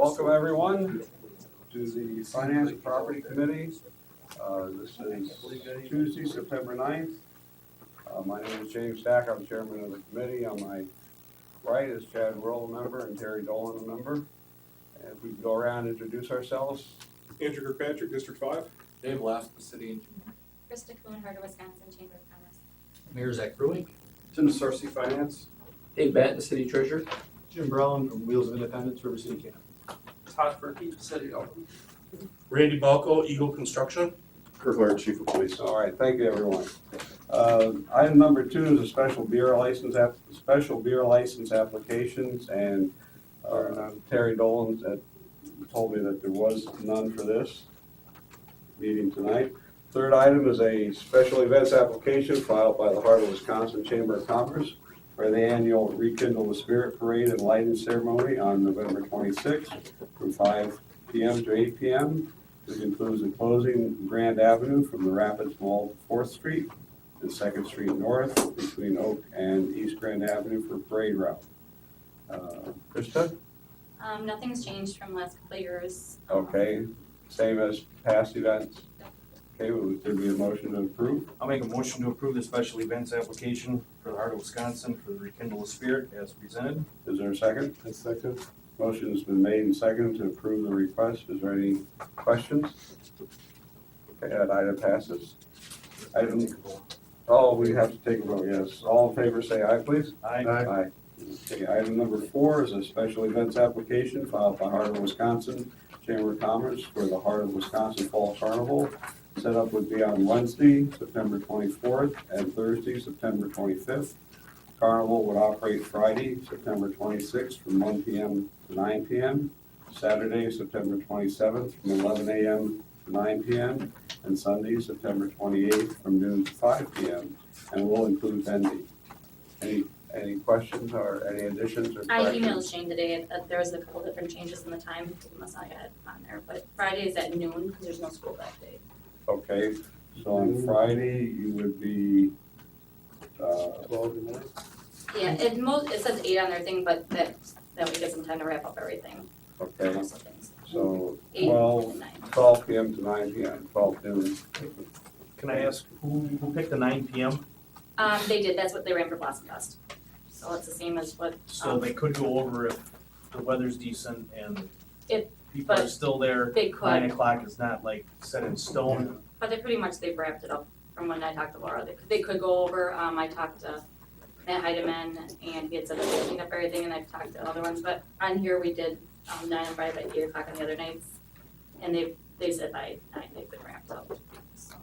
Welcome everyone to the Finance and Property Committee. This is Tuesday, September 9th. My name is James Stack. I'm chairman of the committee. On my right is Chad Whirl, a member, and Terry Dolan, a member. And if we can go around and introduce ourselves. Andrew Kirkpatrick, District 5. Dave Lask, the city engineer. Krista Kuhn, Heart of Wisconsin Chamber of Commerce. Mayor Zach Brewing. Tim Sorcy, Finance. Dave Batten, the city treasurer. Jim Brown from Wheels of Independence, River City, Canada. Todd Berkey, city alderman. Randy Balco, Eagle Construction. Kirk Laird, Chief of Police. All right, thank you, everyone. Item number 2 is a special beer license applications, and Terry Dolan told me that there was none for this meeting tonight. Third item is a special events application filed by the Heart of Wisconsin Chamber of Commerce for the annual Rekindle the Spirit Parade and Lighting Ceremony on November 26th from 5 p.m. to 8 p.m. This includes the closing Grand Avenue from the Rapids Mall 4th Street and 2nd Street North between Oak and East Grand Avenue for parade route. Krista? Nothing's changed from last couple of years. Okay, same as past events. Okay, would there be a motion to approve? I'll make a motion to approve the special events application for the Heart of Wisconsin for the Rekindle the Spirit as presented. Is there a second? A second. Motion's been made and seconded to approve the request. Is there any questions? Okay, that item passes. We have to take a vote, yes. All in favor say aye, please. Aye. Aye. Okay, item number 4 is a special events application filed by Heart of Wisconsin Chamber of Commerce for the Heart of Wisconsin Fall Carnival. Setup would be on Wednesday, September 24th, and Thursday, September 25th. Carnival would operate Friday, September 26th from 1 p.m. to 9 p.m., Saturday, September 27th from 11 a.m. to 9 p.m., and Sunday, September 28th from noon to 5 p.m., and will include vending. Any questions or any additions or I corrections? emailed Shane today that there's a couple different changes in the time. He must not get it on there, but Friday is at noon because there's no school that day. Okay, so on Friday, you would be, 12 to 9? Yeah, it says 8 on their thing, but that we get some time to wrap up everything. Okay, Most of things. so 8 12, to 9. 12 p.m. to 9 p.m., 12 noon. Can I ask who picked the 9 p.m.? They did, that's what they ran for Blossom Fest. So it's the same as what, So they could go over if the weather's decent and If- people are but still there. they 9 could, o'clock is not like set in stone. but they've wrapped it up from when I talked to Laura. They could go over, I talked to Matt Heidemann, and he had said that they cleaned up everything, and I've talked to other ones, but on here we did 9 on Friday, by 8 o'clock on the other nights, and they said by 9 they've been wrapped up, so.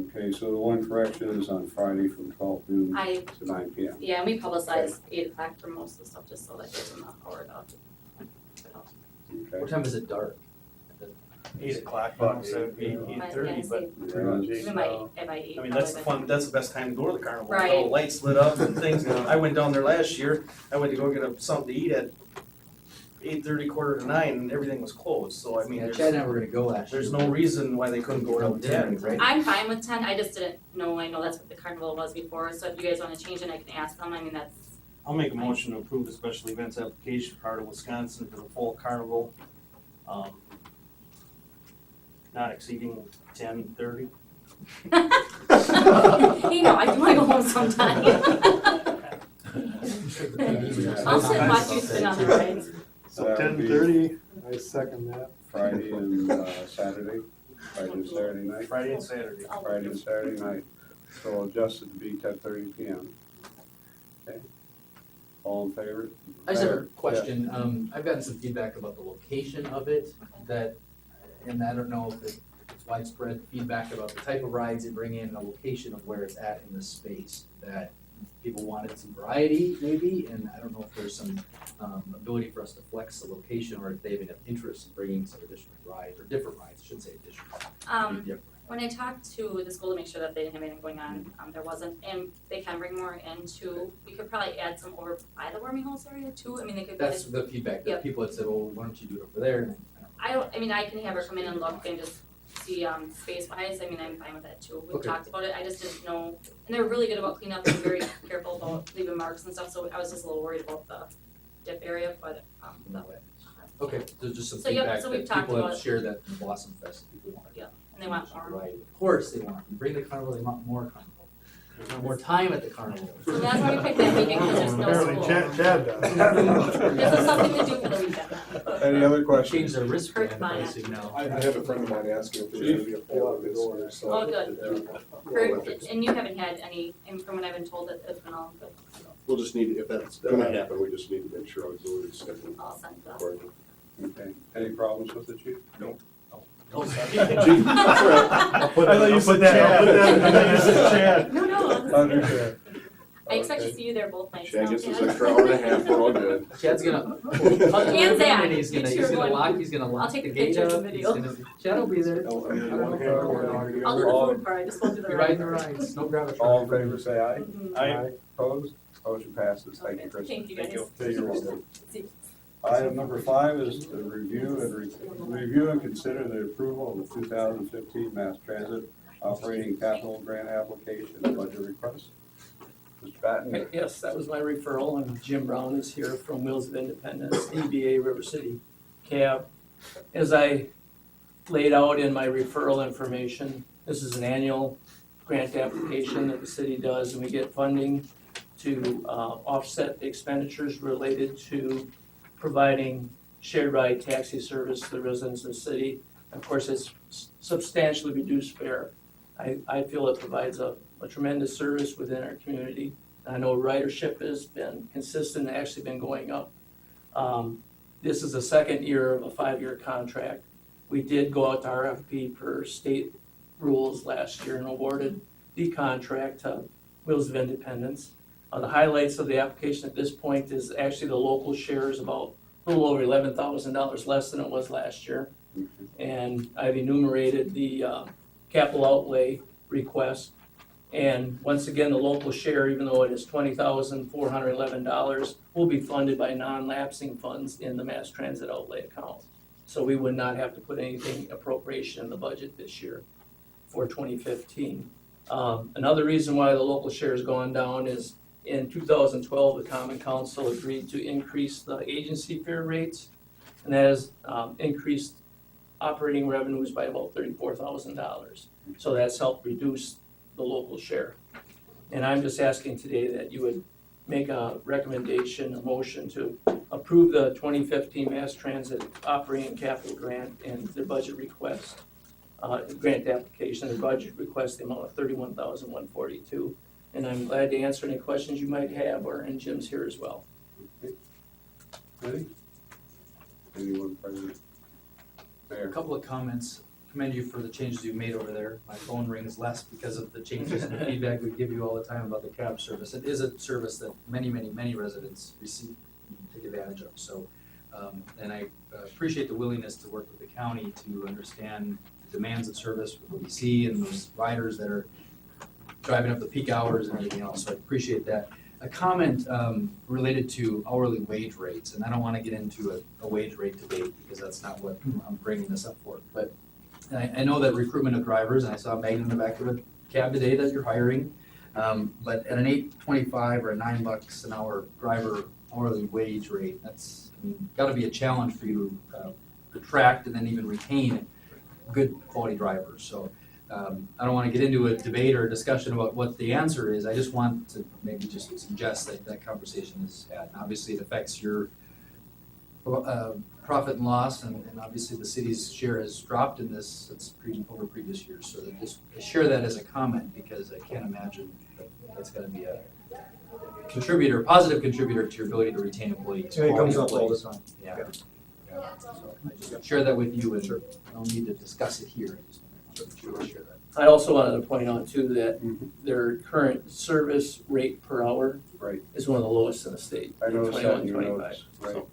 Okay, so the one correction is on Friday from 12 noon to 9 p.m. Yeah, and we publicized 8 o'clock for most of the stuff, just so that gives them an hour to. Okay. What time is it dark? 8 o'clock, about 8:30, but Even by 8. I mean, that's the fun, that's the best time to go to the carnival. With Right. all the lights lit up and things. I went down there last year, I went to go get something to eat at 8:30, quarter to 9, and everything was closed, so I mean, Yeah, Chad and I were gonna go last year. there's no reason why they couldn't go around 10, right? I'm fine with 10, I just didn't know, I know that's what the carnival was before, so if you guys wanna change it, I can ask them, I mean, that's, I'll make a motion to approve the special events application for Heart of Wisconsin for the fall carnival. Not exceeding 10:30. you know, I do wanna go home sometime. I'll sit and watch you spin on the rides. So that would be 10:30, I second that. Friday and Saturday, Friday and Saturday night, Friday and Saturday. Friday and Saturday night. So adjusted to be 10:30 p.m. Okay. All in favor? I just have a Mayor? question. I've gotten some feedback about the location of it and I don't know if it's widespread feedback about the type of rides they bring in and the location of where it's at in the space, that people wanted some variety maybe, and I don't know if there's some ability for us to flex the location or if they have enough interest in bringing some additional rides, or different rides, I shouldn't say additional. maybe different. When I talked to the school to make sure that they didn't have anything going on, there wasn't, and they can bring more in too. We could probably add some over by the Wormy Holes area too, I mean, they could. That's the feedback, that Yep. people had said, well, why don't you do it over there? And I mean, I can have her come in and look and just see, space wise, I mean, I'm fine with that too. We Okay. talked about it, I just didn't know, and they were really good about cleanup and very careful about leaving marks and stuff, so I was just a little worried about the dip area, but, no way. Okay, there's just some So, yep, feedback so we've that talked people have about it. shared that in Blossom Fest, people want. Yeah, and they want more. Right, of course they want, you bring the carnival, they want more carnival. They want more time at the carnival. So that's why we picked that weekend, because there's no Apparently school. Chad does. This is something to do for the weekend. Any other Change questions? their wristband Mine. pricing now. I have a friend of mine asking if there's gonna be a poll this year, so. Oh, good. And you haven't had any, and from what I've been told, that it's been all good. We'll just need, if that's gonna happen, we just need to make sure auxiliary is scheduled All sent up. accordingly. Okay, any problems with the chief? Oh, sorry. I thought you put that, I thought you said Chad. No, no, Understood. I expect to Okay. see you there both nights. Chad now, gets his Chad. extra hour and a half, we're all good. Chad's gonna. And Zach. And he's You gonna, two are going- he's gonna I'll lock take the a gate picture of up. the He's video. gonna- Chad will be there. Oh, I mean, I don't know if we're going I'll do All- the food part, I just won't do the You're riding the ride. rides, no gravity. All in favor, say aye. Mhm. Aye. Opposed? Motion passes. Thank you, Okay, Chris. thank you, guys. Okay, you're welcome. See. Item number 5 is to review and consider the approval of the 2015 Mass Transit Operating Capital Grant Application and Budget Request. Mr. Batten? Yes, that was my referral, and Jim Brown is here from Wheels of Independence, EBA River City Cab. As I laid out in my referral information, this is an annual grant application that the city does, and we get funding to offset the expenditures related to providing shared ride taxi service to the residents of the city. Of course, it's substantially reduced fare. I feel it provides a tremendous service within our community. I know ridership has been consistent, and actually been going up. This is the second year of a 5-year contract. We did go out to RFP per state rules last year and awarded the contract to Wheels of Independence. The highlights of the application at this point is actually the local share is about a little over $11,000 less than it was last year. And I've enumerated the capital outlay request. And once again, the local share, even though it is $20,411, will be funded by non-lapsing funds in the mass transit outlay account. So we would not have to put anything appropriation in the budget this year for 2015. Another reason why the local share has gone down is in 2012, the Common Council agreed to increase the agency fare rates, and that has increased operating revenues by about $34,000. So that's helped reduce the local share. And I'm just asking today that you would make a recommendation, a motion to approve the 2015 Mass Transit Operating Capital Grant and the budget request, grant application, the budget request, the amount of $31,142. And I'm glad to answer any questions you might have, and Jim's here as well. Ready? Anyone present? A Mayor? couple of comments. Commend you for the changes you've made over there. My phone rings less because of the changes and the feedback we give you all the time about the cab service. It is a service that many residents receive and take advantage of. So, and I appreciate the willingness to work with the county to understand the demands of service, what we see, and those riders that are driving up the peak hours and everything else. So I appreciate that. A comment related to hourly wage rates, and I don't want to get into a wage rate debate because that's not what I'm bringing this up for. But I know that recruitment of drivers, and I saw Megan in the back of a cab today that you're hiring, but at an $8.25 or a $9 an hour driver hourly wage rate, that's, got to be a challenge for you to attract and then even retain good quality drivers. So I don't want to get into a debate or a discussion about what the answer is. I just want to maybe just suggest that that conversation is had. And obviously, it affects your profit and loss, and obviously the city's share has dropped in this over previous years. So that just I share that as a comment because I can't imagine that that's going to be a positive contributor to your ability to retain employees. Yeah, it comes up all the time. Yeah. So I just share that with you, and I don't need to discuss it here. I just want to share that. I also wanted to point out too that Mhm. their current service rate per hour Right, is one of the lowest in the state. I noticed that in your 21, notes, right.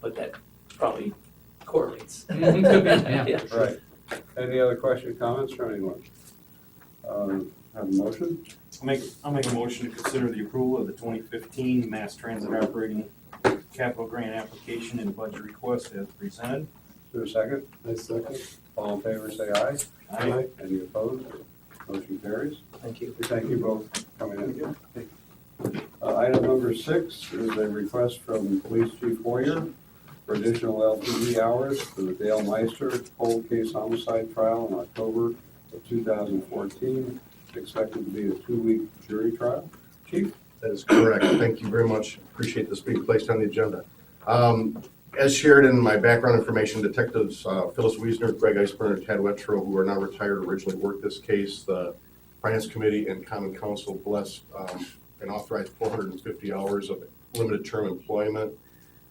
But that probably correlates. Could be, yeah. Yeah. Right. Any other questions, comments from anyone? Have a motion? I'll make a motion to consider the approval of the 2015 Mass Transit Operating Capital Grant Application and Budget Request as presented. Do a second? I second. All in favor, say aye. Aye. Any opposed? Motion carries. Thank you. We thank you both for coming in. Item number 6 is a request from Police Chief Hoyer for additional LPD hours for the Dale Meister cold case homicide trial in October of 2014, expected to be a 2-week jury trial. Chief? That is correct. Thank you very much. Appreciate this being placed on the agenda. As shared in my background information, Detectives Phyllis Wiesner, Greg Eisberg, and Tad Wetro, who are now retired, originally worked this case. The Finance Committee and Common Council blessed and authorized 450 hours of limited term employment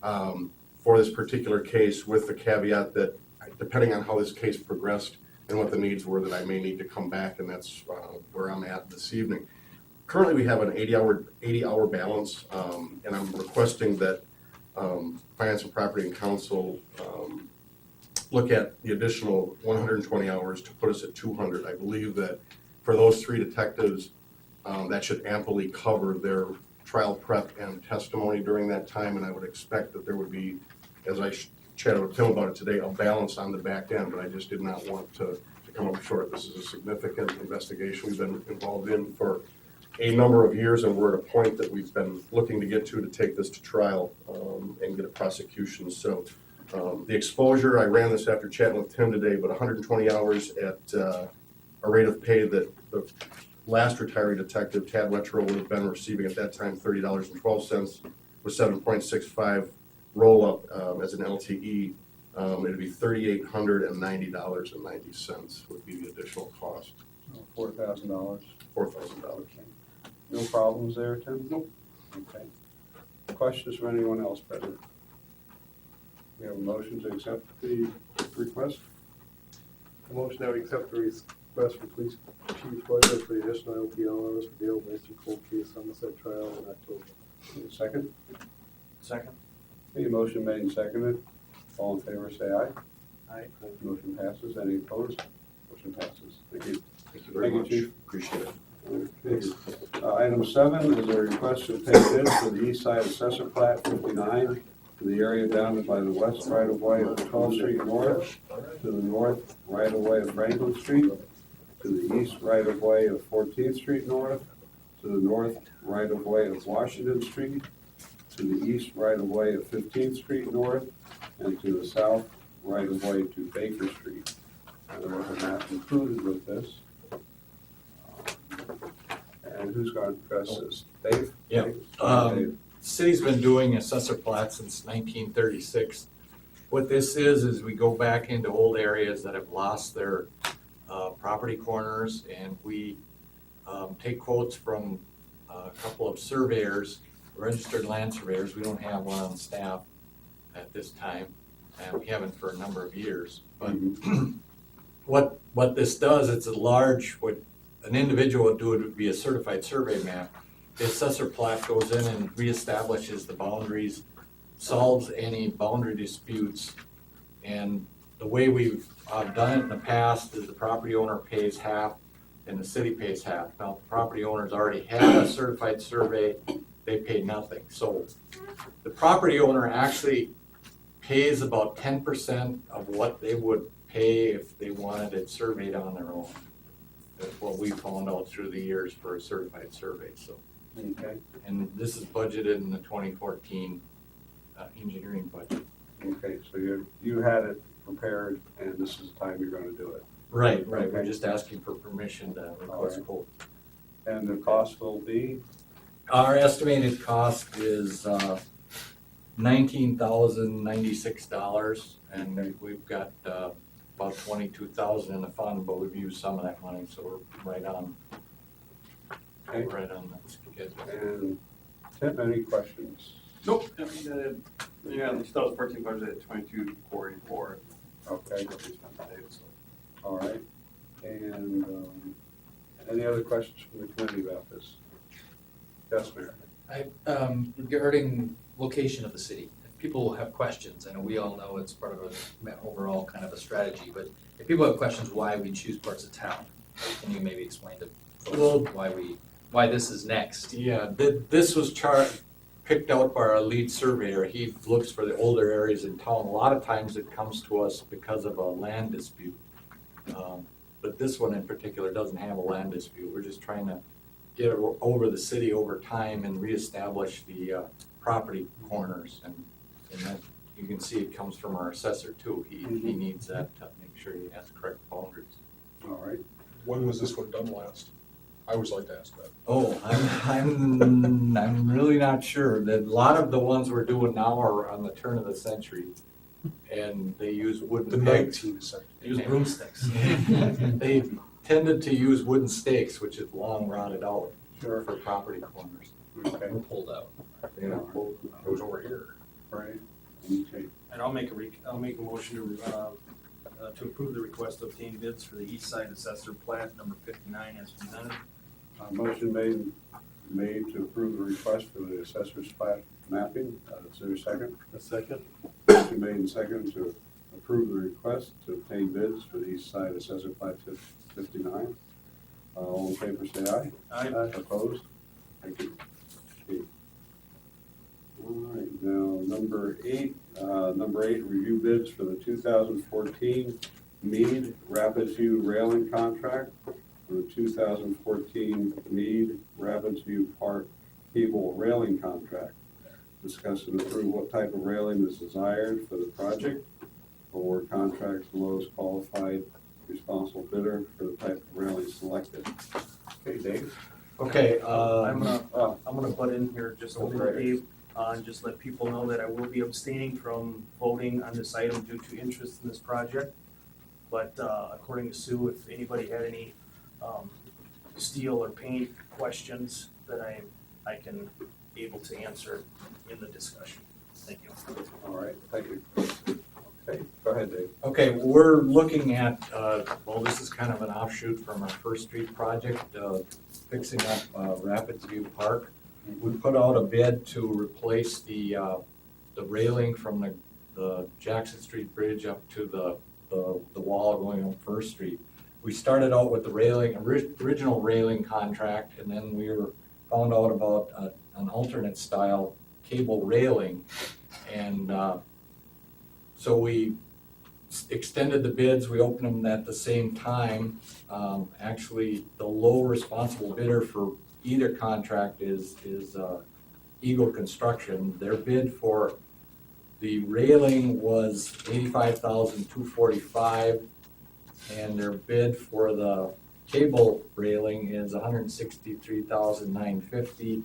for this particular case, with the caveat that depending on how this case progressed and what the needs were, that I may need to come back, and that's where I'm at this evening. Currently, we have an 80-hour balance, and I'm requesting that Finance and Property and Council look at the additional 120 hours to put us at 200. I believe that for those 3 detectives, that should amply cover their trial prep and testimony during that time, and I would expect that there would be, as I chatted with Tim about it today, a balance on the back end, but I just did not want to come up short. This is a significant investigation we've been involved in for a number of years, and we're at a point that we've been looking to get to take this to trial and get a prosecution. So the exposure, I ran this after chatting with Tim today, but 120 hours at a rate of pay that the last retiree detective, Tad Wetro, would have been receiving at that time $30.12 with 7.65 roll-up as an LTE. It'd be $3,890.90 would be the additional cost. $4,000. $4,000. No problems there, Tim? Nope. Okay. Questions from anyone else present? We have a motion to accept the request. A motion that we accept the request for Police Chief Whitehead for the additional LPL hours for Dale Meister cold case homicide trial in October. Need a second? Second. Any motion made and seconded? All in favor, say aye. Aye. Motion passes. Any opposed? Motion passes. Thank you. Thank you very Thank you, much. Chief. Appreciate it. Okay. Item 7 is a request to pay bids for the East Side Assessor Plat 59 to the area bounded by the west right-of-way of 12th Street North, to the north right-of-way of Franklin Street, to the east right-of-way of 14th Street North, to the north right-of-way of Washington Street, to the east right-of-way of 15th Street North, and to the south right-of-way to Baker Street. There was a map included with this. And who's going to address this? Dave? Yeah. Dave? City's been doing assessor plats since 1936. What this is we go back into old areas that have lost their property corners, and we take quotes from a couple of surveyors, registered land surveyors. We don't have one on staff at this time, and we haven't for a number of years. But what this does, it's a large, what an individual would do would be a certified survey map. The assessor plat goes in and reestablishes the boundaries, solves any boundary disputes, and the way we've done it in the past is the property owner pays half and the city pays half. Now, the property owners already had a certified survey, they pay nothing. So the property owner actually pays about 10% of what they would pay if they wanted it surveyed on their own. That's what we found out through the years for a certified survey, so. Okay, And this is budgeted in the 2014 engineering budget. okay, so you had it prepared, and this is the time you're going to do it. Right, we're Okay. just asking for permission to request Alright. quote. And the cost will be? Our estimated cost is $19,096, and we've got about $22,000 in the fund, but we've used some of that money, so we're right on Okay. that schedule. And Tim, any questions? Nope. Yeah, the 2014 budget at 22,484. Okay, all right. And any other questions from the committee about this? Yes, Mayor. Regarding location of the city, if people have questions, I know we all know it's part of an overall kind of a strategy, but if people have questions why we choose parts of town, can you maybe explain to Well- folks why this is next? Yeah, this was picked out by our lead surveyor. He looks for the older areas in town. A lot of times it comes to us because of a land dispute. But this one in particular doesn't have a land dispute. We're just trying to get it over the city over time and reestablish the property corners. And that you can see it comes from our assessor too. He needs that to make sure he has correct boundaries. All right. When was this one done last? I always like to ask that. Oh, I'm really not sure. A lot of the ones we're doing now are on the turn of the century, and they use The wooden pegs. 19th century. Use broomsticks. They tended to use wooden stakes, which is long rotted out Sure. for property corners. Okay. Pulled out. You know, It was over here. Right. Okay. And I'll make a motion to approve the request to obtain bids for the east side assessor plat number 59 as presented. Motion made to approve the request for the assessor's plat mapping. Is there a second? A second? Motion made and seconded to approve the request to obtain bids for the east side assessor plat 59. All in favor, say aye. Aye. Opposed? Thank you. Okay. All right, now, number eight, review bids for the 2014 Mead Rapids View railing contract for the 2014 Mead Rapids View Park cable railing contract. Discuss and approve what type of railing is desired for the project. Award contracts to lowest qualified responsible bidder for the type of railing selected. Okay, Dave? okay, I'm gonna butt in here just a Go little, for it. Dave, and just let people know that I will be abstaining from voting on this item due to interest in this project. But according to Sue, if anybody had any steel or paint questions that I can able to answer in the discussion. Thank you. All right, thank you. Okay, go ahead, Dave. okay, we're looking at, well, this is kind of an offshoot from our First Street project, fixing up Rapids View Park. We put out a bid to replace the railing from the Jackson Street Bridge up to the wall going up First Street. We started out with the railing, original railing contract, and then found out about an alternate style cable railing. And so we extended the bids, we opened them at the same time. Actually, the low responsible bidder for either contract is Eagle Construction. Their bid for the railing was $85,245, and their bid for the cable railing is $163,950.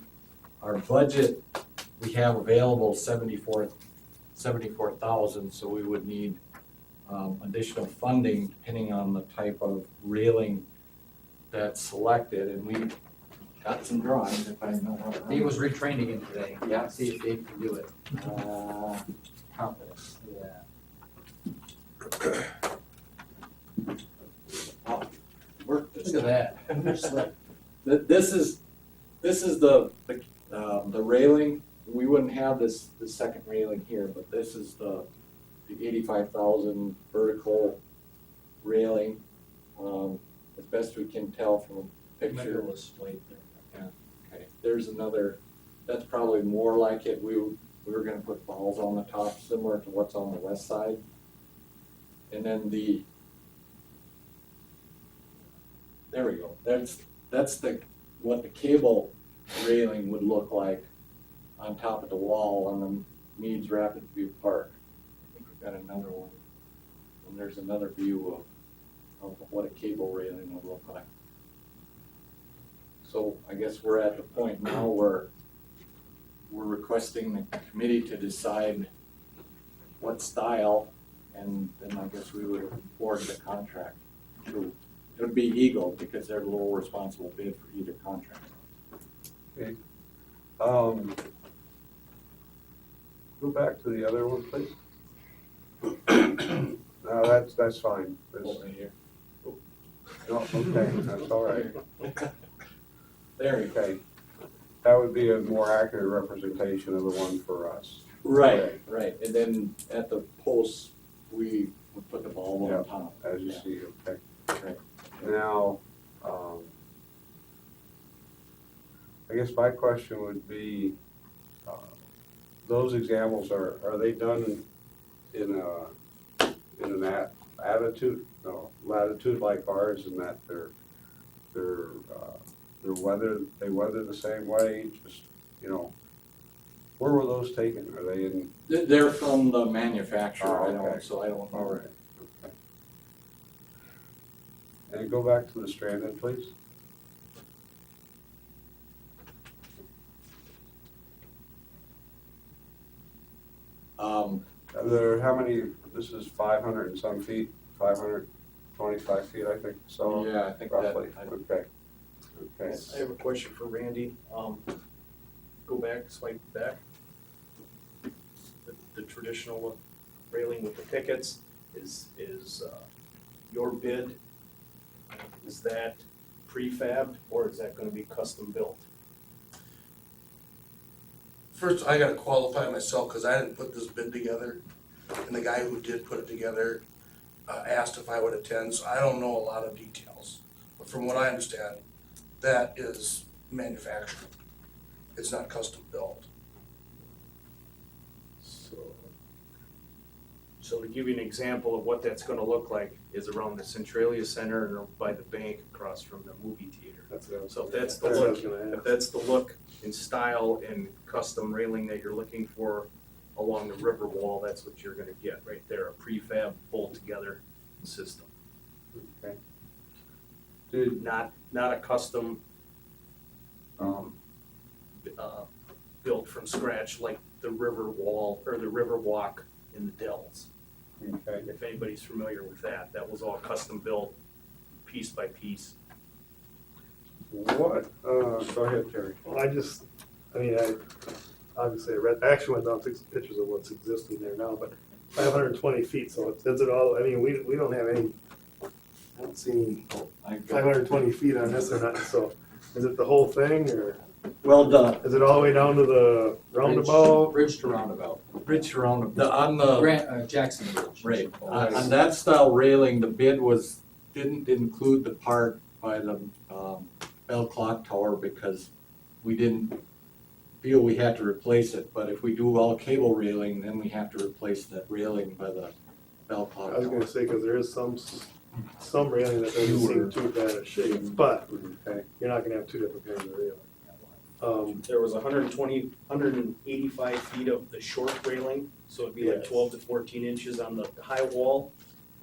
Our budget, we have available $74,000, so we would need additional funding depending on the type of railing that's selected, and we got some drawings if I know how to. Dave was retraining again today. Yeah. See if Dave can do it. Confidence. Yeah. Work this. Look at that. This is the railing. We wouldn't have this second railing here, but this is the 85,000 vertical railing. As best we can tell from a picture. Slate there. Okay, there's another, that's probably more like it. We were gonna put balls on the top, similar to what's on the west side. And then there we go. That's what the cable railing would look like on top of the wall on the Meads Rapid View Park. I think we've got another one. And there's another view of what a cable railing would look like. So I guess we're at the point now where we're requesting the committee to decide what style, and then I guess we would award the contract to, it would be Eagle because they're the low responsible bid for either contract. Okay. Go back to the other one, please. No, that's fine. Oh, right here. No, okay, that's all right. There we go. Okay. That would be a more accurate representation of the one for us. Right, right, and then at the posts, we would put the bulb Yeah, on top. As you Yeah. see, okay. Right. Now, I guess my question would be, those examples are they done in an latitude like ours, in that they're weathered the same way, just, Where were those taken? Are they in, They're from the manufacturer, Oh, okay. so I don't know. all right, okay. And go back to the stranded, please. There, how many, this is 500 and some feet, 525 feet, I think, so Yeah, I think that, roughly, okay. Okay, I have a question for Randy. Go back, swipe back. The traditional railing with the pickets is your bid. Is that prefabbed or is that gonna be custom built? First, I gotta qualify myself, cause I didn't put this bid together, and the guy who did put it together, asked if I would attend, so I don't know a lot of details. But from what I understand, that is manufactured, it's not custom built. So to give you an example of what that's gonna look like is around the Centralia Center and by the bank across from the movie theater. That's what I was. So if that's the That's what I was look, gonna if ask. that's the look and style and custom railing that you're looking for along the river wall, that's what you're gonna get right there, a prefab bolt together system. okay. Did, Not a custom, built from scratch like the river wall or the river walk in the Dells. okay, If anybody's familiar with that, that was all custom built, piece by piece. what, go ahead, Terry. Well, I obviously I actually went down and took some pictures of what's existing there now, but 520 feet, so is it all, I mean, we don't have any, I don't see any I got- 520 feet on this or nothing, so is it the whole thing, or Well, the is it all the way down to the roundabout? Bridge to roundabout. bridge around, on the, Jackson Bridge. right, on that style railing, the bid didn't include the part by the, bell clock tower because we didn't feel we had to replace it, but if we do all cable railing, then we have to replace that railing by the bell clock I was tower. gonna say, cause there is some railing that doesn't seem too bad a shape, but Okay, you're not gonna have two different kinds of railing. There was 185 feet of the short railing, so it'd be like Yes. 12 to 14 inches on the high wall.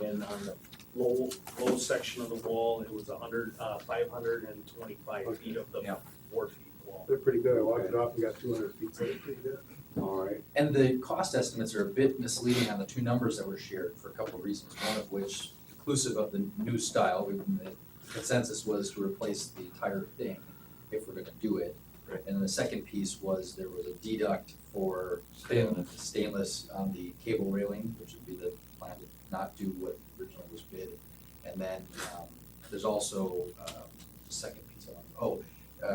And on the low section of the wall, it was 525 feet of the Yeah. 4 feet wall. They're pretty good, I walked it off and got 200 feet, so they're pretty good. all right, And the cost estimates are a bit misleading on the two numbers that were shared for a couple of reasons. One of which, inclusive of the new style, the consensus was to replace the entire thing if we're gonna do it. Right. And then the second piece was there was a deduct for stainless on the cable railing, which would be the plan to not do what originally was bid. And then, there's also, the second piece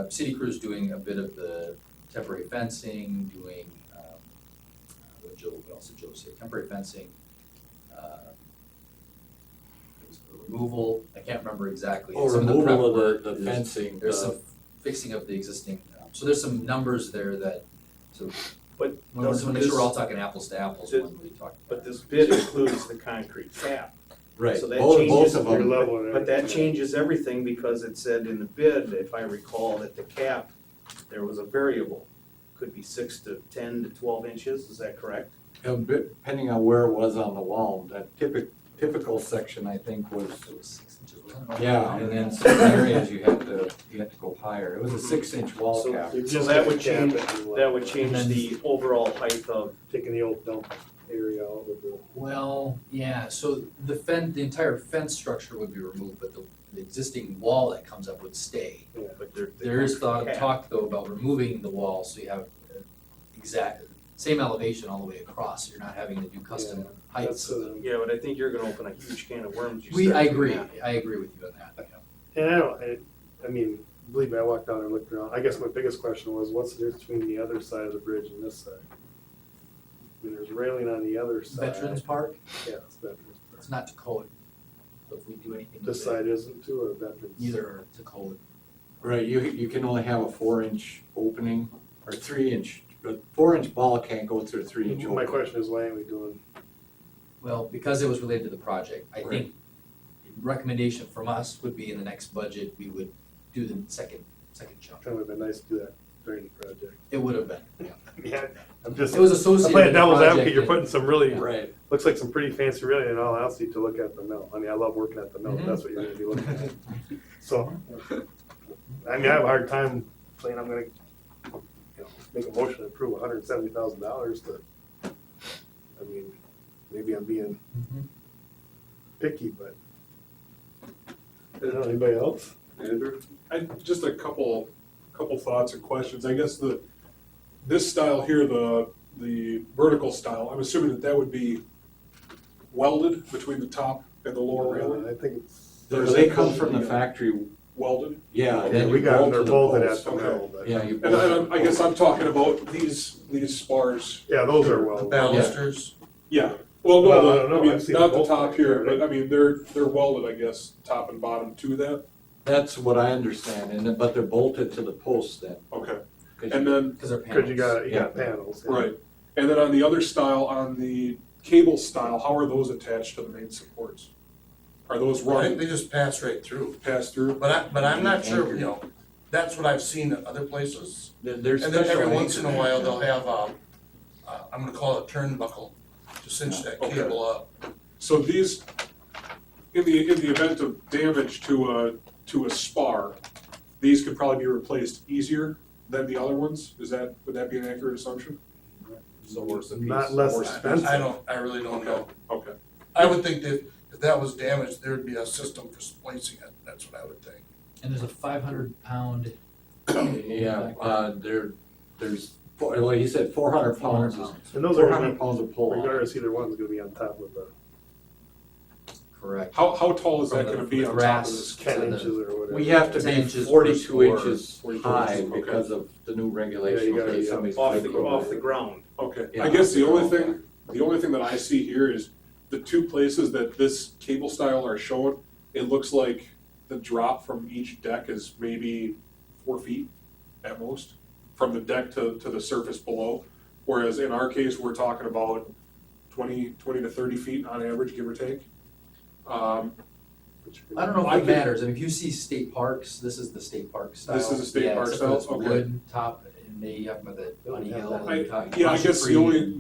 City Crew's doing a bit of the temporary fencing, doing, what else did Joe say, temporary fencing, removal, I can't remember exactly. Oh, Some of the prep removal work of the is- fencing. There's some fixing of the existing, so there's some numbers there that, so. But We want to make this- sure we're all talking apples to apples when we talk. But this bid includes the concrete cap. Right, So that both changes of You're them. leveling it. But that changes everything because it said in the bid, if I recall, that the cap, there was a variable. Could be 6 to 10 to 12 inches, is that correct? Depending on where it was on the wall, that typical section, I think, was, It was 6 inches, wasn't it? yeah, and then some areas you had to go higher. It was a 6-inch wall So- cap. You're So just that gonna would cap change- it and level That would it. change the overall height of, Taking the old dump area out with the. Well, yeah, so the entire fence structure would be removed, but the existing wall that comes up would stay. but there. There is cap. talk though about removing the wall, so you have exact, same elevation all the way across, so you're not having to do custom heights. That's, Yeah, but I think you're gonna open a huge can of worms. You I start doing agree, that. I agree with you on that, yeah. And I mean, believe me, I walked down and looked around. I guess my biggest question was, what's the difference between the other side of the bridge and this side? I mean, there's railing on the other side. Veterans Park, Yeah, it's Veterans. it's not to code, so if we do anything. with This it, side isn't too, or Veterans? Neither are to code. Right, you can only have a 4-inch opening, or 3-inch, but 4-inch ball can't go through a 3-inch opening. My question is, why aren't we doing, Well, because it was related to the project, I Right. think recommendation from us would be in the next budget, we would do the second chunk. kind of been nice to do that during the project. It would have been, yeah. Yeah, I'm just, It was I'm associated playing with the devil's project advocate, you're and- putting some really, Right. looks like some pretty fancy railing in all honesty to look at the mill. I mean, I love working at the mill, Mhm. that's what you're gonna be looking at. So, I mean, I have a hard time saying I'm gonna, make a motion to approve $170,000 to, I mean, maybe I'm being picky, but. I don't know, anybody else? Andrew? Just a couple thoughts and questions. I guess this style here, the vertical style, I'm assuming that would be welded between the top and the lower railing? I think it's. They come from the factory, Welded? yeah. and Yeah, then we you got them, bolt they're to the bolted at post. the mill, but. Yeah, you And bolt. I guess I'm talking about these spars. Yeah, those are The well. balusters, Yeah. Well, No, I mean, I've seen not the both top back here, there, but I mean, they're welded, I guess, top and bottom to that. That's what I understand, but they're bolted to the post then. Okay. 'Cause And then, Because they're Cause panels. you got panels. yeah. right. And then on the other style, on the cable style, how are those attached to the main supports? Are those I think running they just pass right through. pass through? But I'm not sure, that's what I've seen at other places. There's And then special every once in a anchors. while, they'll have, I'm gonna call it a turnbuckle to cinch that Okay. cable up. So these, in the event of damage to a spar, these could probably be replaced easier than the other ones? Would that be an accurate assumption? So worse than Not less Or- expensive. I really don't know. Okay. I would think that if that was damaged, there would be a system for splicing it, that's what I would think. And there's a 500-pound. Yeah, there's, like you said, 400 pounds is, And those are, 400 pounds of pull on. regardless, either one's gonna be on top of the Correct. How tall is that From gonna the be on top of grass. this? 10 So the- inches or whatever. We have to 10 be inches 42 per inches 42 high inches, okay. because of the new Yeah, regulations. you gotta that be somebody's off clicked over. the ground. Okay, Yeah, I guess the only yeah. thing that I see here is the two places that this cable style are shown, it looks like the drop from each deck is maybe 4 feet at most, from the deck to the surface below. Whereas in our case, we're talking about 20 to 30 feet on average, give or take. I don't know I if it could- matters. I mean, if you see state parks, this is the state park style. This is a state Yeah, park except for style? it's Okay. wood top, and they have the bunny Yeah, hill. I, and top- yeah, I bunch of guess the tree.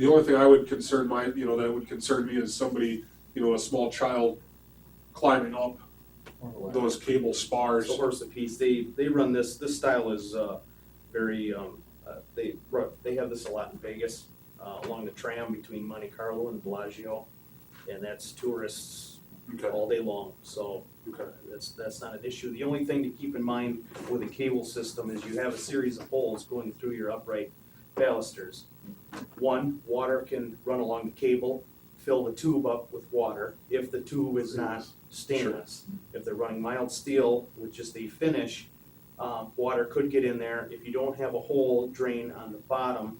only thing I would concern that would concern me is somebody, a small child climbing up those cable spars. So horse apiece, they run this style is, very, they have this a lot in Vegas, along the tram between Monte Carlo and Bellagio. And that's tourists Okay, all day long, so okay. that's not an issue. The only thing to keep in mind with a cable system is you have a series of holes going through your upright balusters. One, water can run along the cable, fill the tube up with water if the tube is not stainless. If they're running mild steel with just a finish, water could get in there. If you don't have a hole drain on the bottom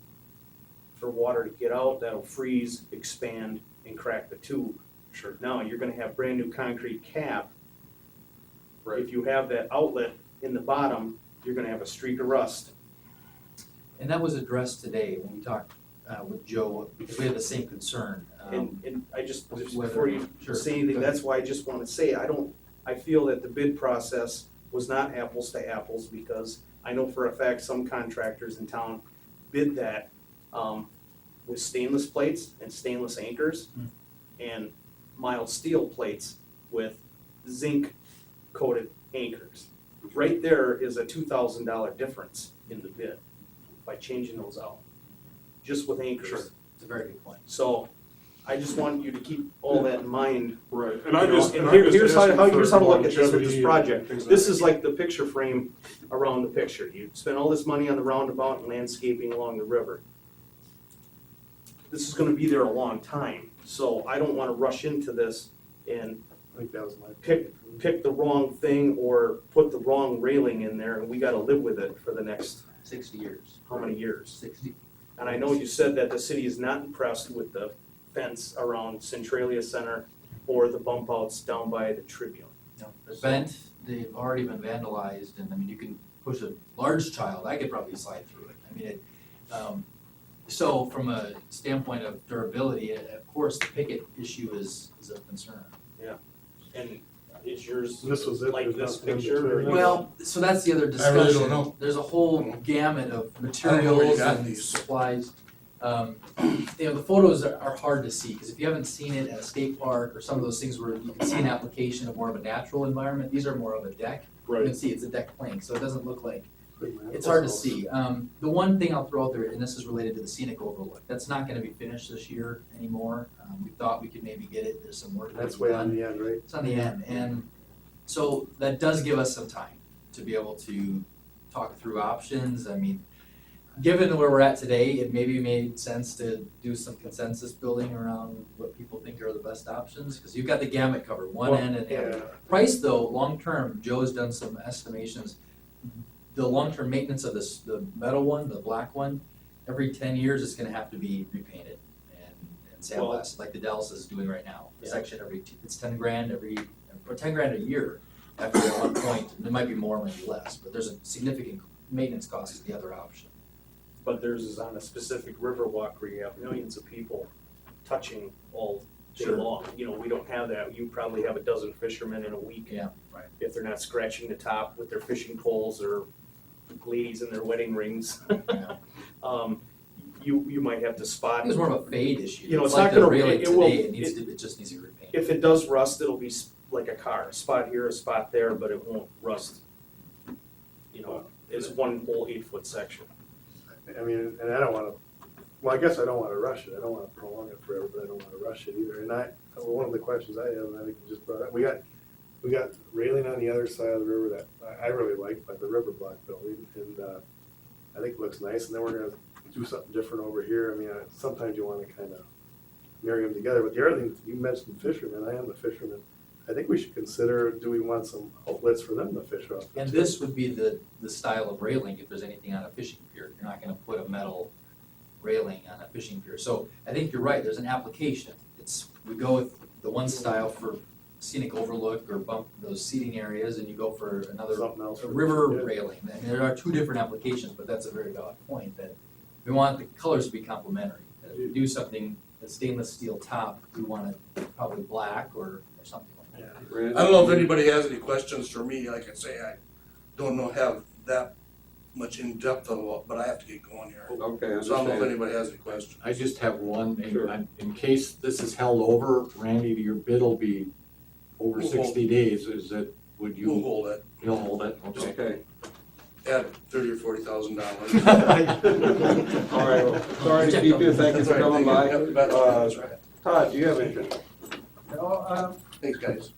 for water to get out, that'll freeze, expand, and crack the tube. Sure. Now, you're gonna have brand new concrete cap. Right. If you have that outlet in the bottom, you're gonna have a streak of rust. And that was addressed today when we talked with Joe, because we had the same concern. And I just whether- before you sure. say anything, Go ahead. that's why I just wanna say, I feel that the bid process was not apples to apples, because I know for a fact some contractors in town bid that, with stainless plates and stainless anchors, and mild steel plates with zinc coated anchors. Right there is a $2,000 difference in the bid by changing those out, just with anchors. Sure. It's a very good point. So I just want you to keep all that in mind. Right, and You I'm know, just. and I'm here- just here's how asking here's for how to look at this with longevity this and project. things of This that is like the picture frame around the picture. You spend all this money on the roundabout and landscaping along the river. This is gonna be there a long time, so I don't wanna rush into this and I think that was my. pick the wrong thing or put the wrong railing in there, and we gotta live with it for the next, 60 years. how many years? 60. And I know you said that the city is not impressed with the fence around Centralia Center or the bump outs down by the Tribune. The vent, they've already been vandalized, and I mean, you can push a large child, I could probably slide through it. I mean, so from a standpoint of durability, of course, the picket issue is of concern. And Is yours This was it, like there's this nothing in picture? between. or- Well, so that's the other I discussion. really don't know. There's a whole gamut of I don't know where you materials got and these. supplies. The photos are hard to see, because if you haven't seen it at a state park or some of those things where you can see an application of more of a natural environment, these are more of a deck. You can see it's a deck plank, so it doesn't look like, it's hard to see. The one thing I'll throw out there, and this is related to the scenic overlook, that's not gonna be finished this year anymore. We thought we could maybe get it, there's some work That's that's way done. on the end, right? It's on the end, and so that does give us some time to be able to talk through options. I mean, given where we're at today, it maybe made sense to do some consensus building around what people think are the best options, because you've got the gamut covered, one end and the other. Yeah, Price though, long-term, Joe has done some estimations. The long-term maintenance of this, the metal one, the black one, every 10 years it's gonna have to be repainted and sandblasted, like the Dallas is doing right now. Yeah. Section it's 10 grand or 10 grand a year after at one point, and it might be more, maybe less, but there's a significant maintenance cost to the other option. But theirs is on a specific river walk where you have millions of people touching all day Sure. long. You know, we don't have that. You probably have a dozen fishermen in a week. Yeah, right. If they're not scratching the top with their fishing poles or ladies in their wedding rings. Yeah. You might have to I spot. think it's more of a fade issue. You know, it's like not the gonna- railing it will- today, it just needs to be repainted. If it does rust, it'll be like a car, a spot here, a spot there, but it won't rust. You know, it's one whole 8-foot section. I mean, and I don't wanna, well, I guess I don't wanna rush it, I don't wanna prolong it forever, but I don't wanna rush it either, and one of the questions I have, and I think you just brought up, we got railing on the other side of the river that I really like, by the river block building, and, I think it looks nice, and then we're gonna do something different over here, I mean, sometimes you wanna kinda marry them together, but the other thing, you mentioned fishermen, I am a fisherman, I think we should consider, do we want some outlets for them to fish off? And this would be the style of railing if there's anything on a fishing pier. You're not gonna put a metal railing on a fishing pier. So I think you're right, there's an application. We go with the one style for scenic overlook or bump those seating areas, and you go for another Something else. a for- river yeah. railing. And there are two different applications, but that's a very valid point, that we want the colors to be complementary. That if we do something, a stainless steel top, we want it probably black or something like that. Yeah. Randy? I don't know if anybody has any questions for me, like I say, I don't know, have that much in depth of it, but I have to get going here. Okay, So I don't know if understand. anybody has any questions. I just have one, Sure. in case this is held over, Randy, your bid will be over We'll 60 days, is it, would We'll you, hold it, you'll hold it? Okay. Okay, add $30,000 or $40,000. all right, well, sorry to keep you, thank you for coming by. That's right. Todd, do you have anything? Thanks, guys.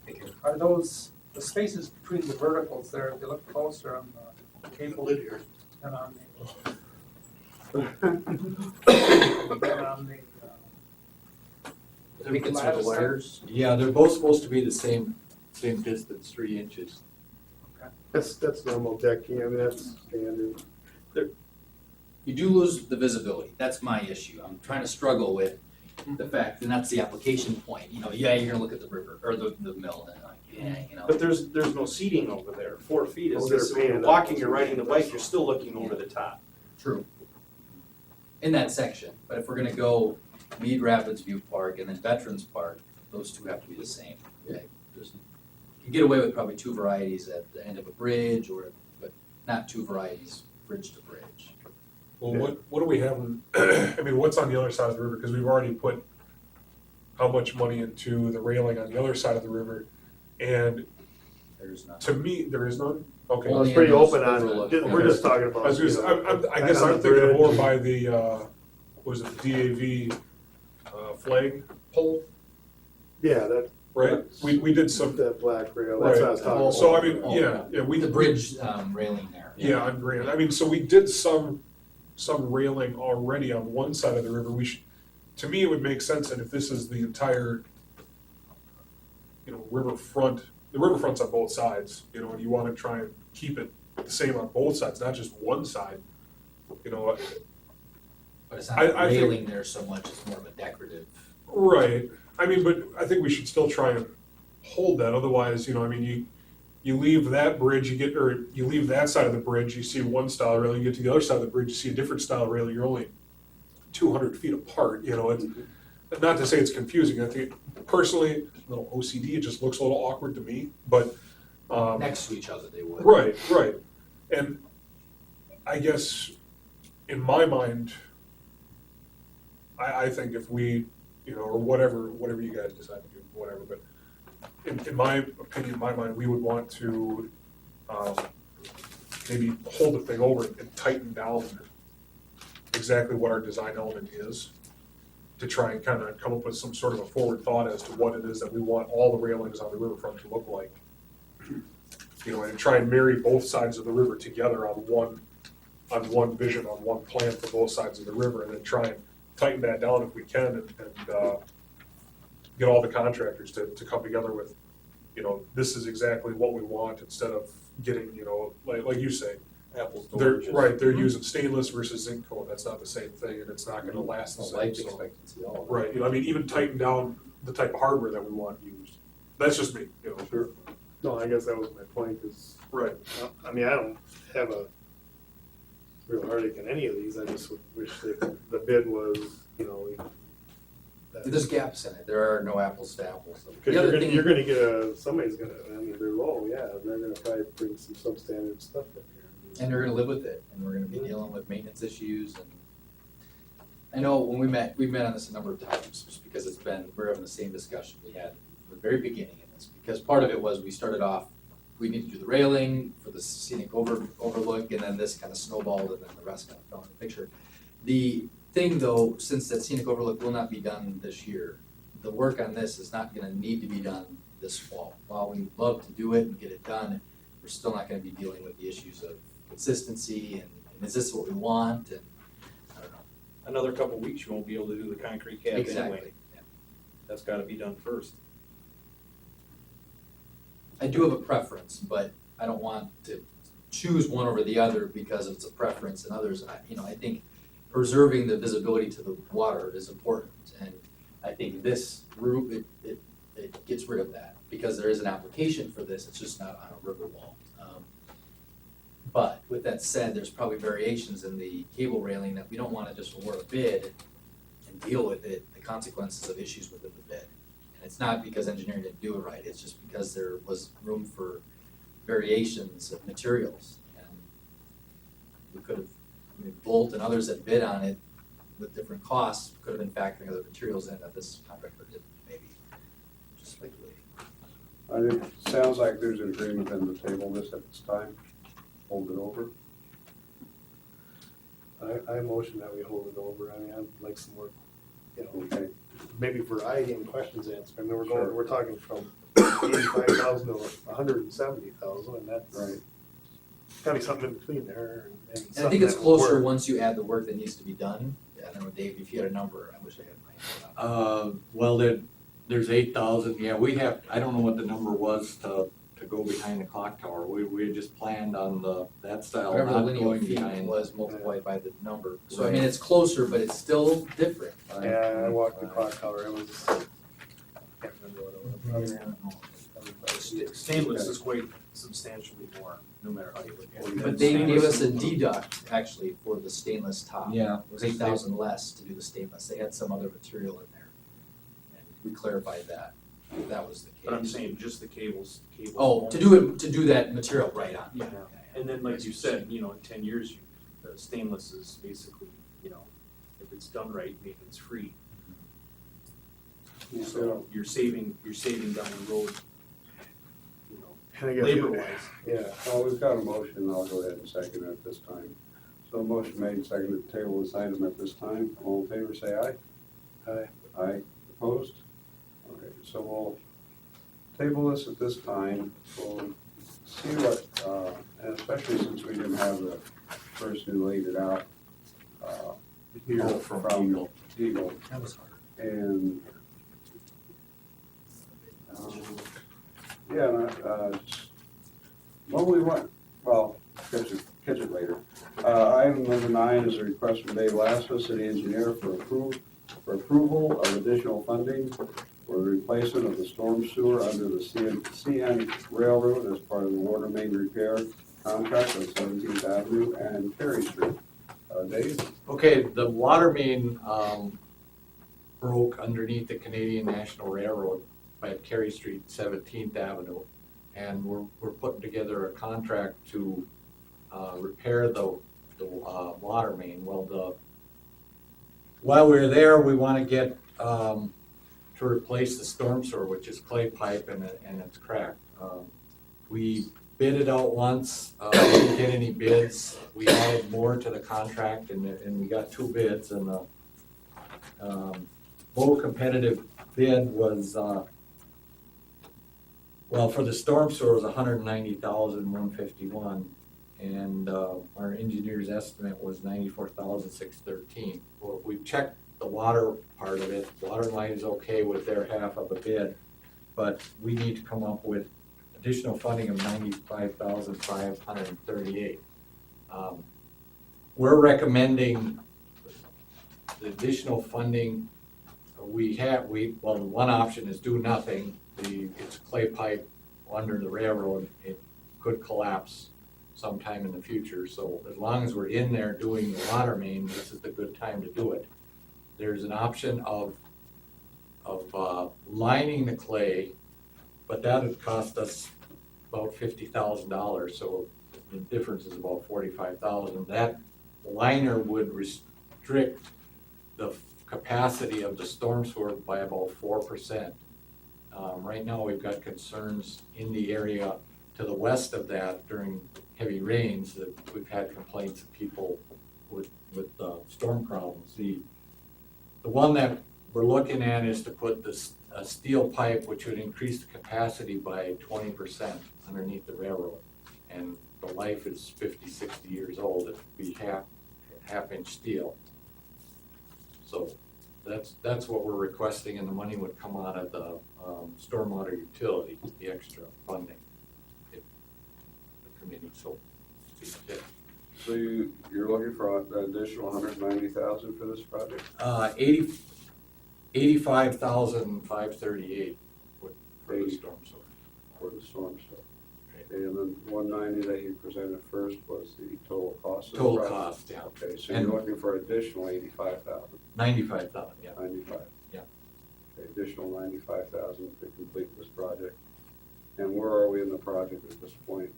Are those, the spaces between the verticals there, if you look closer on the cable Lid here. and on the, I think it's for the wires. Yeah, they're both supposed to be the same distance, 3 inches. That's normal decking, I mean, that's standard. You do lose the visibility, that's my issue, I'm trying to struggle with the fact, and that's the application point, yeah, you're gonna look at the river, or the mill, and like, yeah, But there's no seating over there. 4 feet is Oh, they're this, when you're painted up. walking, you're riding the bike, you're still looking over the top. True. In that section, but if we're gonna go Mead Rapids View Park and then Veterans Park, those two have to be the same. You get away with probably 2 varieties at the end of a bridge, but not 2 varieties bridge to bridge. Well, what do we have, I mean, what's on the other side of the river, because we've already put how much money into the railing on the other side of the river, and There's none. to me, there is none, okay. Well, Only it's pretty in those open on, overlook we're just talking about. I was just, I guess on I'm the thinking bridge. more by the, was it the DAV, flag pole, Yeah, that, right? We did some, that black rail, that's what I was talking about. so I mean, yeah, we. The bridge railing there. Yeah, on Grand. I mean, so we did some railing already on one side of the river. To me, it would make sense that if this is the entire, riverfront, the riverfront's on both sides, and you wanna try and keep it the same on both sides, not just one side. But it's not I think- railing there so much, it's more of a decorative. Right. I mean, but I think we should still try and hold that. Otherwise, you leave that bridge, you leave that side of the bridge, you see one style railing, you get to the other side of the bridge, you see a different style railing, you're only 200 feet apart, not to say it's confusing, I think personally, a little OCD, it just looks a little awkward to me, but, Next to each other, they would. right, right. And I guess, in my mind, I think if we, or whatever you guys decide to do, whatever, but in my opinion, in my mind, we would want to, maybe hold the thing over and tighten down exactly what our design element is, to try and kind of come up with some sort of a forward thought as to what it is that we want all the railings on the riverfront to look like. And try and marry both sides of the river together on one vision, on one plan for both sides of the river, and then try and tighten that down if we can, and get all the contractors to come together with, this is exactly what we want, instead of getting, like you say, Apples to they're, oranges. right, they're using stainless versus zinc coat, that's not the same thing, and it's not gonna last the No same, life so. expectancy, all of it. Right, I mean, even tighten down the type of hardware that we want used, that's just me, Sure. No, I guess that was my point, is, Right, I mean, I don't have a real heartache in any of these, I just would wish that the bid was, that- There's gaps in it, there are no apples to apples. Cause The you're other gonna, thing, you're gonna get somebody's gonna, I mean, they're low, yeah, they're gonna probably bring some substandard stuff in here. and they're gonna live with it, and we're gonna be dealing with maintenance issues, and I know when we've met on this a number of times, just because we're having the same discussion we had at the very beginning of this, because part of it was we started off, we need to do the railing for the scenic overlook, and then this kind of snowballed, and then the rest kind of fell in the picture. The thing though, since that scenic overlook will not be done this year, the work on this is not gonna need to be done this fall. While we love to do it and get it done, we're still not gonna be dealing with the issues of consistency and is this what we want, and I don't know. Another couple of weeks, you won't be able to do the concrete cab anyway. Exactly, yeah. That's gotta be done first. I do have a preference, but I don't want to choose one over the other because it's a preference and others, I think preserving the visibility to the water is important, and I think this route, it gets rid of that, because there is an application for this, it's just not on a river wall. But with that said, there's probably variations in the cable railing that we don't wanna just award a bid and deal with it, the consequences of issues within the bid. And it's not because engineering didn't do it right, it's just because there was room for variations of materials. And we could have, Bolt and others that bid on it with different costs could have been factoring other materials in that this contractor didn't, maybe, just speculating. It sounds like there's an agreement on the table this at this time, hold it over. I motion that we hold it over, I mean, I'd like some more, Okay, maybe variety and questions answered, I mean, Sure. we're talking from 85,000 to 170,000, and that's right. gotta be something in between there, and And I think something it's that will closer work. once you add the work that needs to be done. I don't know, Dave, if you had a number, I wish I had mine. Well, there's 8,000, yeah, I don't know what the number was to go behind the clock tower. We had just planned on that style, Whatever the not linear going feet behind. was multiplied by the number. So I Right. mean, it's closer, but it's still different. Yeah, I walked the clock tower, it was, can't remember what it was. Stainless is quite substantially more, no matter how you look at it. But they gave us a deduct actually for the stainless top. Yeah. It was 8,000 less to do the stainless. They had some other material in there. And we clarified that, if that was the case. But I'm saying just the cables. Oh, to do that material right on. Yeah, and then like you said, in 10 years, the stainless is basically, if it's done right, maintenance free. So you're saving down the road, And I guess- labor wise. Yeah, Well, we've got a motion, I'll go ahead and second it at this time. So a motion made, and seconded to table this item at this time. All in favor, say aye. Aye. Aye. Opposed? Okay, so we'll table this at this time. We'll see what, and especially since we didn't have the person who laid it out, here Oh, from from Eagle. That was hard. And, yeah, well, we want, well, catch it later. Item number 9 is a request from Dave Lassiter, city engineer, for approval of additional funding for the replacement of the storm sewer under the CN Railroad as part of the water main repair contract on 17th Avenue and Perry Street. Dave? Okay, the water main, broke underneath the Canadian National Railroad by Carey Street, 17th Avenue. And we're putting together a contract to repair the water main. Well, while we're there, we want to get to replace the storm sewer, which is clay pipe and it's cracked. We bid it out once, we didn't get any bids. We added more to the contract and we got 2 bids, and the low competitive bid was, well, for the storm sewer was $190,151, and our engineer's estimate was $94,613. Well, we checked the water part of it. Water line is okay with their half of the bid, but we need to come up with additional funding of $95,538. We're recommending the additional funding. Well, one option is do nothing. It's clay pipe under the railroad. It could collapse sometime in the future. So as long as we're in there doing the water main, this is the good time to do it. There's an option of lining the clay, but that would cost us about $50,000. So the difference is about $45,000. That liner would restrict the capacity of the storm sewer by about 4%. Right now, we've got concerns in the area to the west of that during heavy rains that we've had complaints of people with storm problems. The one that we're looking at is to put a steel pipe, which would increase the capacity by 20% underneath the railroad. And the life is 50, 60 years old. It would be half-inch steel. So that's what we're requesting, and the money would come out of the stormwater utility, the extra funding. If the committee so sees fit. So you're looking for an additional $190,000 for this project? $85,538 for the storm sewer. For the storm sewer. Okay, and then 190 that you presented first was the total cost of the Total project? cost, yeah. Okay, so And- you're looking for additional 85,000, 95,000, yeah. 95? Yeah. Okay, additional 95,000 to complete this project. And where are we in the project at this point?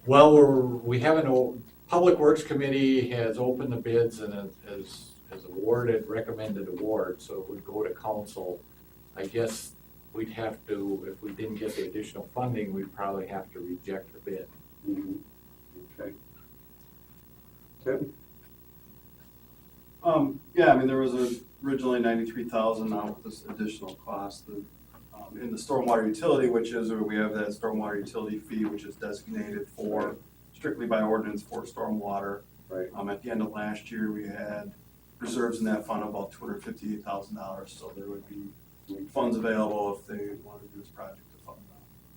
Well, we haven't, Public Works Committee has opened the bids and has awarded, recommended award, so if we go to council, I guess we'd have to, if we didn't get the additional funding, we'd probably have to reject the bid. Okay. Tim? Yeah, I mean, there was originally 93,000 now with this additional cost. In the stormwater utility, which is where we have that stormwater utility fee, which is designated for, strictly by ordinance for stormwater. Right. At the end of last year, we had reserves in that fund of about $258,000, so there would be funds available if they wanted to do this project to fund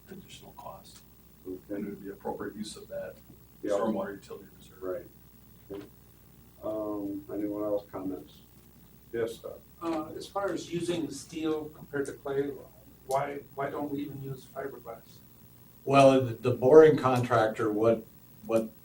the additional cost. Okay. And it would be appropriate use of that Yeah. stormwater utility reserve. Right. Okay. Anyone else comments? Yes, Doug? As far as using steel compared to clay, why don't we even use fiberglass? Well, the boring contractor, what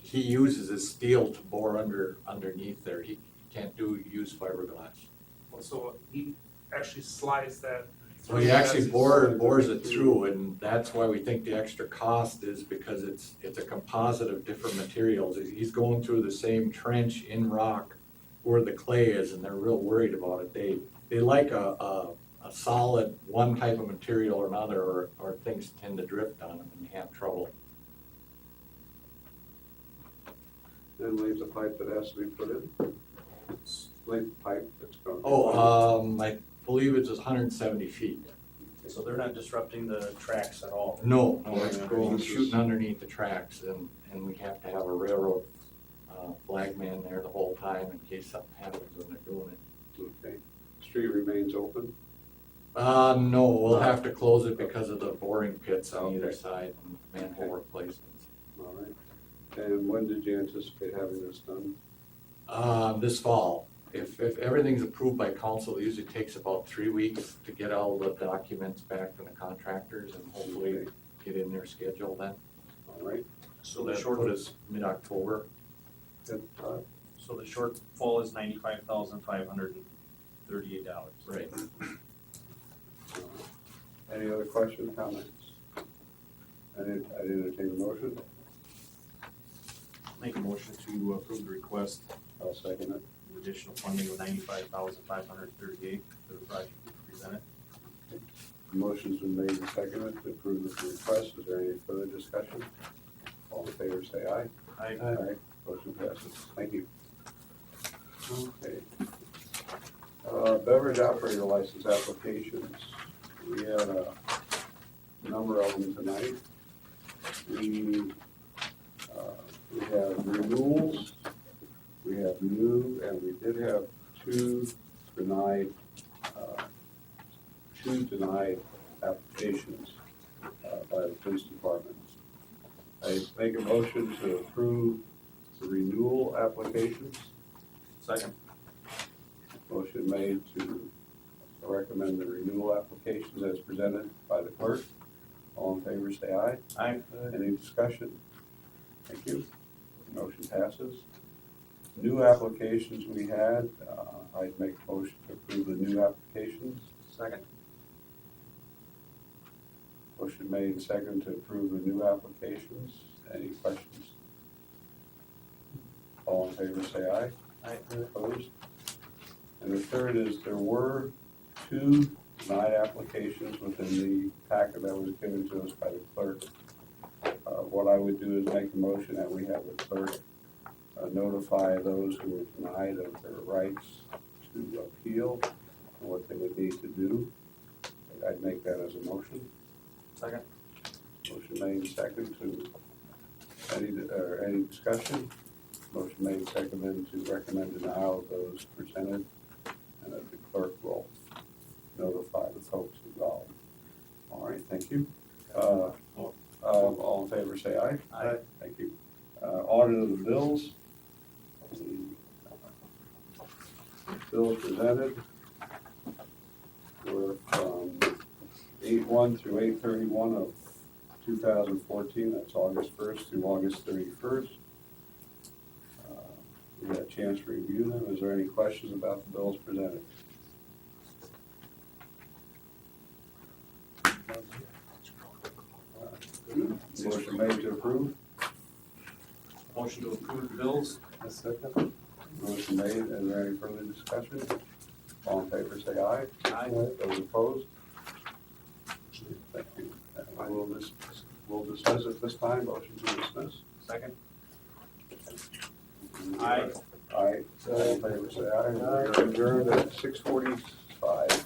he uses is steel to bore underneath there. He can't use fiberglass. Well, so he actually slides that. Well, he actually bores it through, and that's why we think the extra cost is because it's a composite of different materials. He's going through the same trench in rock where the clay is, and they're real worried about it. They like a solid one type of material or another, or things tend to drift on them and they have trouble. Then leaves a pipe that has to be put in? Length pipe that's going. I believe it's 170 feet. So they're not disrupting the tracks at all? No, it's going, shooting underneath the tracks, and we have to have a railroad flagman there the whole time in case something happens when they're doing it. Okay. Street remains open? No, we'll have to close it because of the boring pits on either Okay. side and manhole replacements. All right. And when did you anticipate having this done? This fall. If everything's approved by council, it usually takes about 3 weeks to get all the documents back from the contractors and hopefully get in their schedule then. All right. So the That short, put us mid-October. Good. so the shortfall is 95,500. $38. Right. Any other questions, comments? I'd entertain a motion. Make a motion to approve the request I'll second it. of additional funding of $95,538 for the project presented. Motion's been made and seconded to approve this request. Is there any further discussion? All in favor, say aye. Aye. Motion passes. Thank you. Okay. Beverage operator license applications. We had a number of them tonight. We have renewals, we have new, and we did have two denied applications by the police department. I make a motion to approve the renewal applications. Second. Motion made to recommend the renewal applications as presented by the clerk. All in favor, say aye. Aye. Any discussion? Thank you. Motion passes. New applications we had, I'd make a motion to approve the new applications. Second. Motion made and second to approve the new applications. Any questions? All in favor, say aye. Aye. Opposed? And the third is there were two denied applications within the packet that was given to us by the clerk. What I would do is make a motion that we have the clerk notify those who were denied of their rights to appeal and what they would need to do. I'd make that as a motion. Second. Motion made and second to, any discussion? Motion made and seconded to recommend denial of those presented, and that the clerk will notify the folks involved. All right, thank you. All in favor, say aye. Aye. Thank you. Audit of the bills. The bills presented were from 8/1 through 8/31 of 2014. That's August 1st through August 31st. We had a chance to review them. Is there any questions about the bills presented? Motion made to approve. Motion to approve the bills. A second. Motion made. Is there any further discussion? All in favor, say aye. Aye. Those opposed? Thank you. We'll dismiss at this time. Motion to dismiss. Second. Aye. Aye. All in favor, say aye. We are adjourned at 6:45.